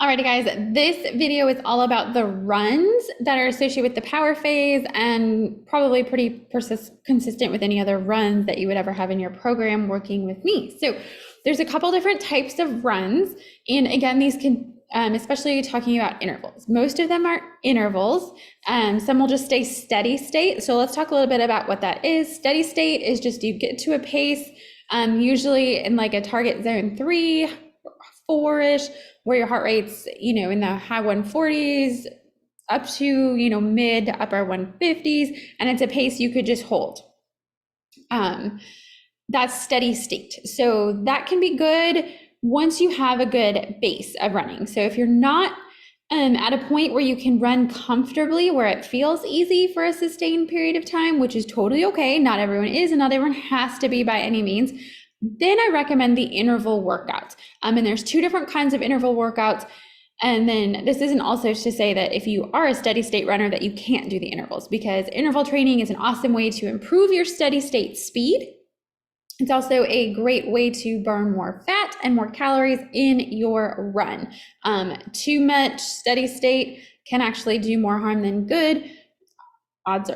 Alrighty guys, this video is all about the runs that are associated with the power phase and probably pretty consistent with any other runs that you would ever have in your program working with me. So there's a couple different types of runs. And again, these can, especially talking about intervals. Most of them are intervals. Some will just stay steady state. So let's talk a little bit about what that is. Steady state is just you get to a pace, usually in like a target zone 3, 4-ish, where your heart rate's, in the high 140s up to, mid to upper 150s, and it's a pace you could just hold. That's steady state. So that can be good once you have a good base of running. So if you're not at a point where you can run comfortably, where it feels easy for a sustained period of time, which is totally okay. Not everyone is, and not everyone has to be by any means. Then I recommend the interval workouts. And there's 2 different kinds of interval workouts. And then this isn't also to say that if you are a steady state runner that you can't do the intervals, because interval training is an awesome way to improve your steady state speed. It's also a great way to burn more fat and more calories in your run. Too much steady state can actually do more harm than good. Odds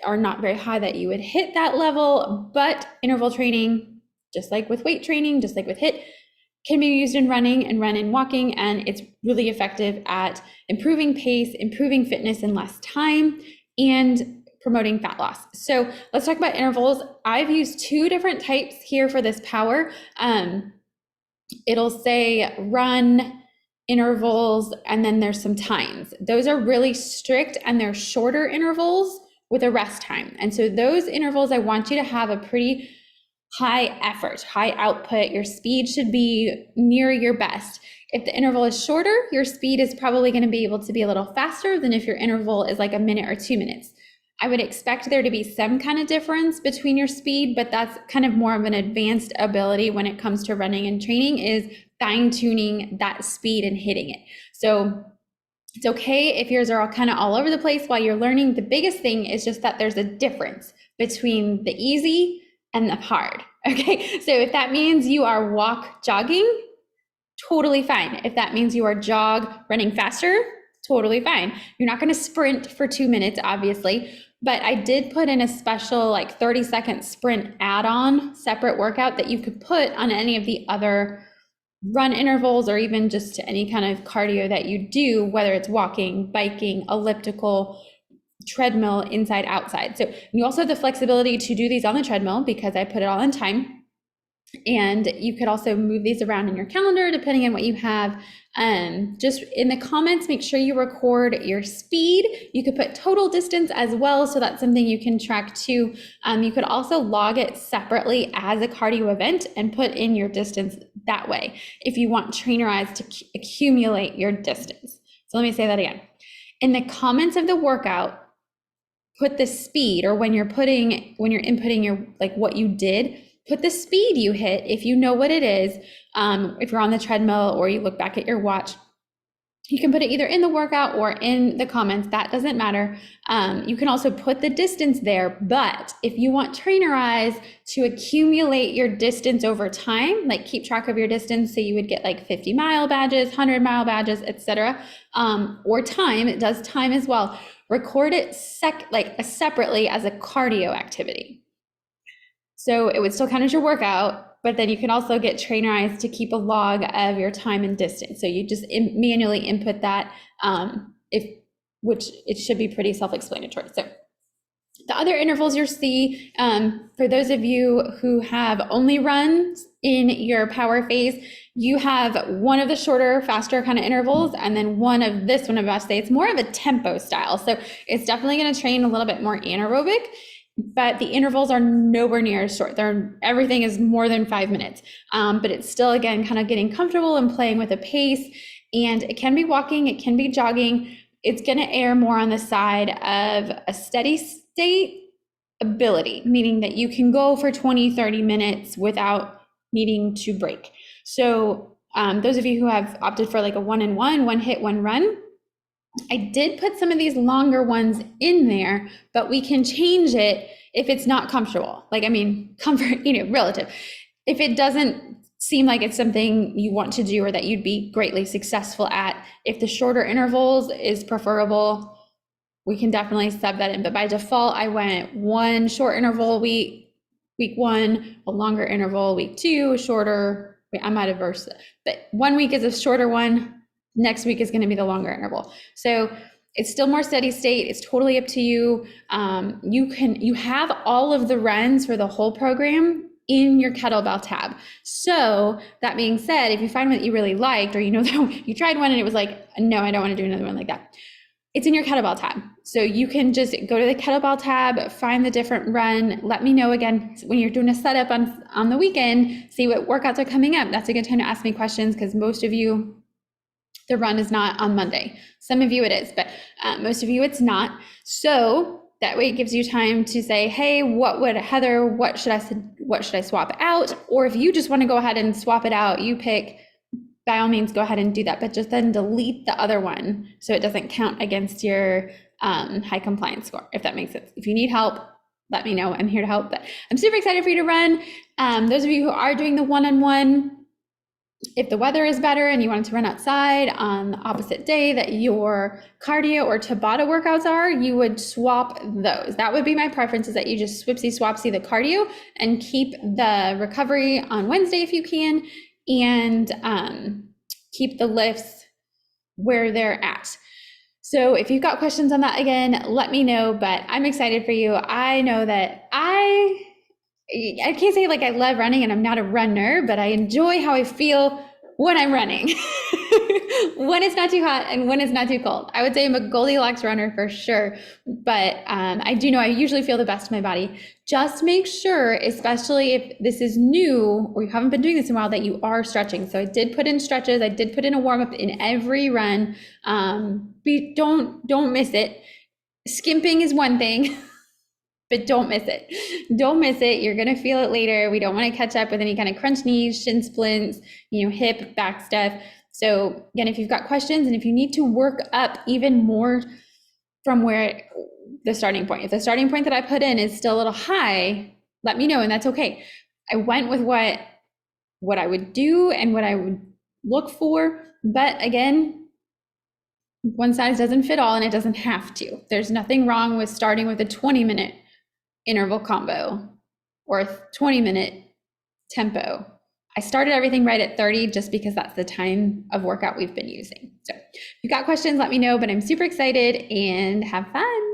are not very high that you would hit that level, but interval training, just like with weight training, just like with HIIT, can be used in running and run and walking, and it's really effective at improving pace, improving fitness in less time, and promoting fat loss. So let's talk about intervals. I've used 2 different types here for this power. It'll say run intervals, and then there's some times. Those are really strict, and they're shorter intervals with a rest time. And so those intervals, I want you to have a pretty high effort, high output. Your speed should be near your best. If the interval is shorter, your speed is probably going to be able to be a little faster than if your interval is like a minute or 2 minutes. I would expect there to be some kind of difference between your speed, but that's kind of more of an advanced ability when it comes to running and training, is fine-tuning that speed and hitting it. So it's okay if yours are all kind of all over the place while you're learning. The biggest thing is just that there's a difference between the easy and the hard. Okay, so if that means you are jogging, totally fine. If that means you are running faster, totally fine. You're not going to sprint for 2 minutes, obviously, but I did put in a special like 30-second sprint add-on separate workout that you could put on any of the other run intervals, or even just any kind of cardio that you do, whether it's walking, biking, elliptical, treadmill, inside, outside. So you also have the flexibility to do these on the treadmill because I put it all in time. And you could also move these around in your calendar depending on what you have. Just in the comments, make sure you record your speed. You could put total distance as well, so that's something you can track too. You could also log it separately as a cardio event and put in your distance that way if you want Trainer Eyes to accumulate your distance. So let me say that again. In the comments of the workout, put the speed, or when you're inputting your, like what you did, put the speed you hit if you know what it is. If you're on the treadmill or you look back at your watch, you can put it either in the workout or in the comments. That doesn't matter. You can also put the distance there, but if you want Trainer Eyes to accumulate your distance over time, like keep track of your distance, so you would get like 50-mile badges, 100-mile badges, etc., or time, it does time as well. Record it separately as a cardio activity. So it would still count as your workout, but then you can also get Trainer Eyes to keep a log of your time and distance. So you just manually input that, which it should be pretty self-explanatory. So the other intervals you'll see, for those of you who have only runs in your power phase, you have one of the shorter, faster kind of intervals, and then one of this one, I must say, it's more of a tempo style. So it's definitely going to train a little bit more anaerobic, but the intervals are nowhere near as short. Everything is more than 5 minutes, but it's still, again, kind of getting comfortable and playing with a pace. And it can be walking, it can be jogging. It's going to err more on the side of a steady state ability, meaning that you can go for 20, 30 minutes without needing to break. So those of you who have opted for like a 1-and-1, 1 hit, 1 run, I did put some of these longer ones in there, but we can change it if it's not comfortable. Like, I mean, comfort, relative. If it doesn't seem like it's something you want to do or that you'd be greatly successful at. If the shorter intervals is preferable, we can definitely sub that in. But by default, I went one short interval week 1, a longer interval week 2, a shorter, I might have versed it, but 1 week is a shorter one, next week is going to be the longer interval. So it's still more steady state. It's totally up to you. You have all of the runs for the whole program in your kettlebell tab. So that being said, if you find one that you really liked, or you know that you tried one and it was like, no, I don't want to do another one like that, it's in your kettlebell tab. So you can just go to the kettlebell tab, find the different run. Let me know again when you're doing a setup on the weekend, see what workouts are coming up. That's a good time to ask me questions, because most of you, the run is not on Monday. Some of you it is, but most of you it's not. So that way it gives you time to say, hey, Heather, what should I swap out? Or if you just want to go ahead and swap it out, you pick, by all means, go ahead and do that, but just then delete the other one so it doesn't count against your high compliance score, if that makes sense. If you need help, let me know. I'm here to help, but I'm super excited for you to run. Those of you who are doing the one-on-one, if the weather is better and you want to run outside on the opposite day that your cardio or Tabata workouts are, you would swap those. That would be my preference, is that you just swapsy the cardio and keep the recovery on Wednesday if you can, and keep the lifts where they're at. So if you've got questions on that, again, let me know, but I'm excited for you. I know that I can't say like I love running and I'm not a runner, but I enjoy how I feel when I'm running, when it's not too hot and when it's not too cold. I would say I'm a Goldilocks runner for sure, but I do know I usually feel the best in my body. Just make sure, especially if this is new or you haven't been doing this in a while, that you are stretching. So I did put in stretches. I did put in a warm up in every run. Don't miss it. Skimping is one thing. But don't miss it. Don't miss it. You're going to feel it later. We don't want to catch up with any kind of crunch knees, shin splints, hip, back stuff. So again, if you've got questions and if you need to work up even more from where the starting point, if the starting point that I put in is still a little high, let me know, and that's okay. I went with what I would do and what I would look for. But again, one size doesn't fit all, and it doesn't have to. There's nothing wrong with starting with a 20-minute interval combo or a 20-minute tempo. I started everything right at 30 just because that's the time of workout we've been using. So if you've got questions, let me know, but I'm super excited and have fun.